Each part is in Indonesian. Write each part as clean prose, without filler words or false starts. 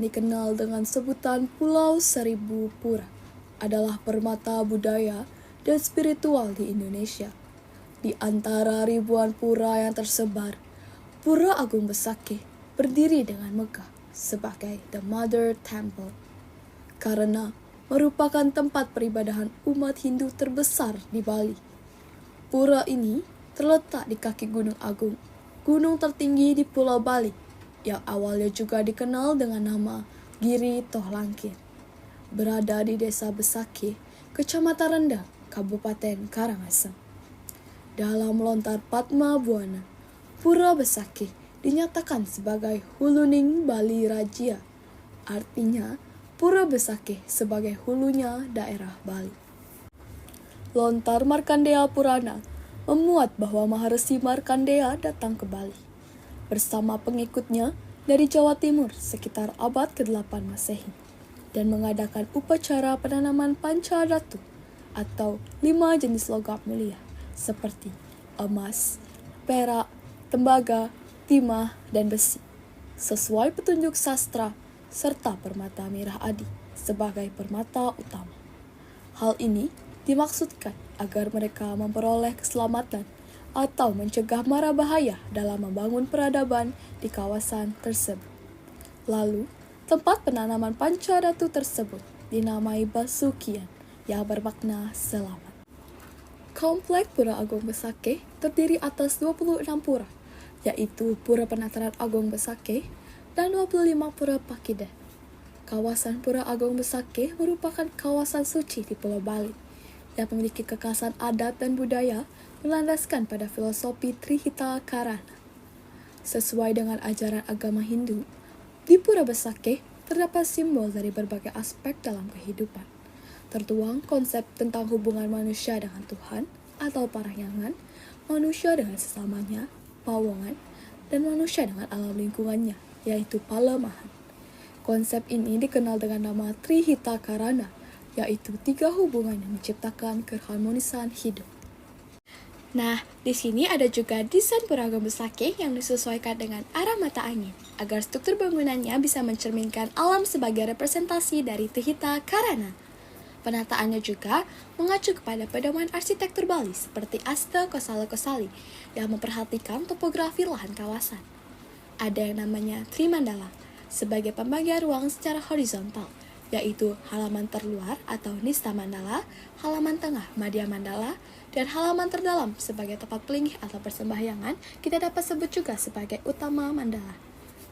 dikenal dengan sebutan Pulau Seribu Pura, adalah permata budaya dan spiritual di Indonesia. Di antara ribuan pura yang tersebar, Pura Agung Besakih berdiri dengan megah sebagai The Mother Temple, karena merupakan tempat peribadahan umat Hindu terbesar di Bali. Pura ini terletak di kaki Gunung Agung, gunung tertinggi di Pulau Bali, yang awalnya juga dikenal dengan nama Giri Tohlangkir. Berada di Desa Besakih, Kecamatan Rendang, Kabupaten Karangasem. Dalam lontar Padma Buana, Pura Besakih dinyatakan sebagai Huluning Bali Rajia, artinya Pura Besakih sebagai hulunya daerah Bali. Lontar Markandeya Purana memuat bahwa Maharesi Markandeya datang ke Bali bersama pengikutnya dari Jawa Timur sekitar abad ke-8 Masehi dan mengadakan upacara penanaman pancadhatu atau 5 jenis logam mulia seperti emas, perak, tembaga, timah, dan besi sesuai petunjuk sastra serta permata Mirah Adi sebagai permata utama. Hal ini dimaksudkan agar mereka memperoleh keselamatan atau mencegah mara bahaya dalam membangun peradaban di kawasan tersebut. Lalu, tempat penanaman pancadhatu tersebut dinamai Basukian yang bermakna selamat. Komplek Pura Agung Besakih terdiri atas 26 pura, yaitu Pura Penataran Agung Besakih dan 25 pura Pakidah. Kawasan Pura Agung Besakih merupakan kawasan suci di Pulau Bali yang memiliki kekhasan adat dan budaya berlandaskan pada filosofi Trihita Karana. Sesuai dengan ajaran agama Hindu, di Pura Besakih terdapat simbol dari berbagai aspek dalam kehidupan. Tertuang konsep tentang hubungan manusia dengan Tuhan atau parahyangan, manusia dengan sesamanya, pawongan, dan manusia dengan alam lingkungannya, yaitu palemahan. Konsep ini dikenal dengan nama Trihita Karana, yaitu 3 hubungan yang menciptakan keharmonisan hidup. Nah, di sini ada juga desain Pura Agung Besakih yang disesuaikan dengan arah mata angin, agar struktur bangunannya bisa mencerminkan alam sebagai representasi dari Trihita Karana. Penataannya juga mengacu kepada pedoman arsitektur Bali seperti Asta Kosala Kosali yang memperhatikan topografi lahan kawasan. Ada yang namanya Trimandala sebagai pembagian ruang secara horizontal, yaitu halaman terluar atau Nista Mandala, halaman tengah Madhya Mandala, dan halaman terdalam sebagai tempat pelinggih atau persembahyangan kita dapat sebut juga sebagai Utama Mandala.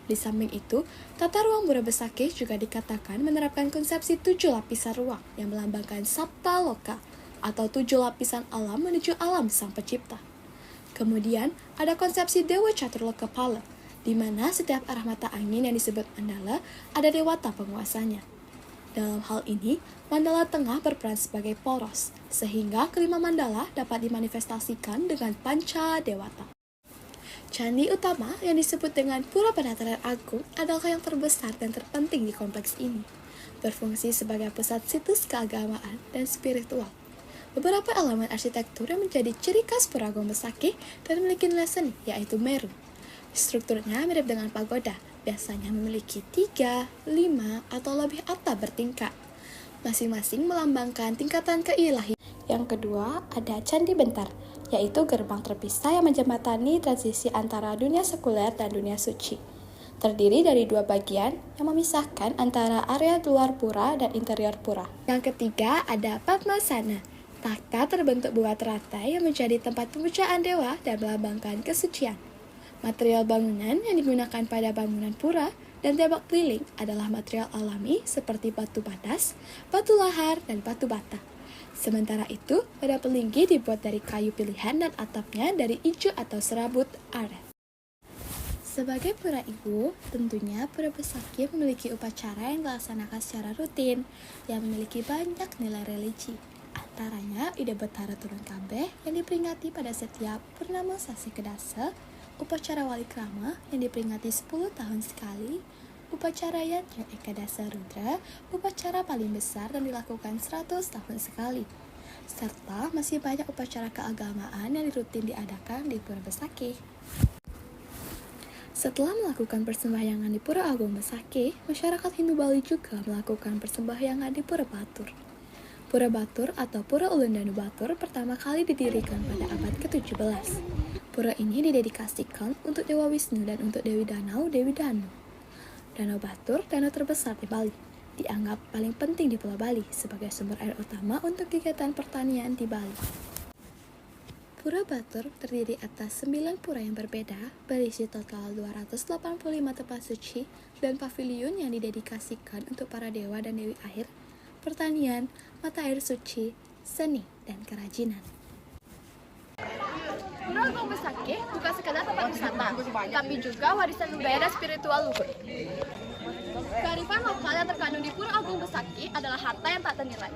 Di samping itu, tata ruang Pura Besakih juga dikatakan menerapkan konsepsi 7 lapisan ruang yang melambangkan Sapta Loka atau 7 lapisan alam menuju alam Sang Pencipta. Kemudian, ada konsepsi Dewa Caturloka Pala, di mana setiap arah mata angin yang disebut mandala ada dewata penguasanya. Dalam hal ini, mandala tengah berperan sebagai poros, sehingga kelima mandala dapat dimanifestasikan dengan panca dewata. Candi utama yang disebut dengan Pura Penataran Agung adalah yang terbesar dan terpenting di kompleks ini, berfungsi sebagai pusat situs keagamaan dan spiritual. Beberapa elemen arsitektur yang menjadi ciri khas Pura Agung Besakih dan memiliki nilai seni, yaitu Meru. Strukturnya mirip dengan pagoda, biasanya memiliki 3, 5, atau lebih atap bertingkat. Masing-masing melambangkan tingkatan keilahian. Yang kedua, ada Candi Bentar, yaitu gerbang terpisah yang menjembatani transisi antara dunia sekuler dan dunia suci. Terdiri dari 2 bagian yang memisahkan antara area luar pura dan interior pura. Yang ketiga, ada Padmasana, takhta terbentuk bulat teratai yang menjadi tempat pemujaan dewa dan melambangkan kesucian. Material bangunan yang digunakan pada bangunan pura dan tembok keliling adalah material alami seperti batu batas, batu lahar, dan batu bata. Sementara itu, pada pelinggi dibuat dari kayu pilihan dan atapnya dari ijo atau serabut aren. Sebagai pura ibu, tentunya Pura Besakih memiliki upacara yang dilaksanakan secara rutin yang memiliki banyak nilai religi. Antaranya Ida Betara Turun Kabeh yang diperingati pada setiap purnama sasi kedasa, upacara Wali Krama yang diperingati 10 tahun sekali, upacara Yatra Ekadasa Rudra, upacara paling besar dan dilakukan 100 tahun sekali, serta masih banyak upacara keagamaan yang rutin diadakan di Pura Besakih. Setelah melakukan persembahyangan di Pura Agung Besakih, masyarakat Hindu Bali juga melakukan persembahyangan di Pura Batur. Pura Batur atau Pura Ulun Danu Batur pertama kali didirikan pada abad ke-17. Pura ini didedikasikan untuk Dewa Wisnu dan untuk Dewi Danau, Dewi Danu. Danau Batur, danau terbesar di Bali, dianggap paling penting di Pulau Bali sebagai sumber air utama untuk kegiatan pertanian di Bali. Pura Batur terdiri atas 9 pura yang berbeda, berisi total 285 tempat suci dan paviliun yang didedikasikan untuk para dewa dan dewi air, pertanian, mata air suci, seni, dan kerajinan. Pura Agung Besakih bukan sekadar tempat wisata, tapi juga warisan budaya dan spiritual luhur. Kearifan lokal yang terkandung di Pura Agung Besakih adalah harta yang tak ternilai.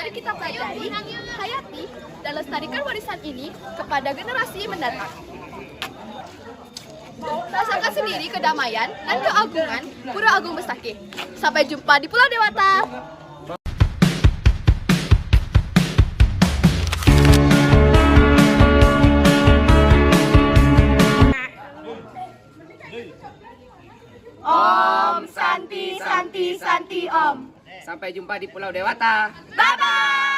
Mari kita pelajari, hayati, dan lestarikan warisan ini kepada generasi mendatang. Rasakan sendiri kedamaian dan keagungan Pura Agung Besakih. Sampai jumpa di Pulau Dewata. Om Santi Santi Santi Om. Sampai jumpa di Pulau Dewata. Bye bye.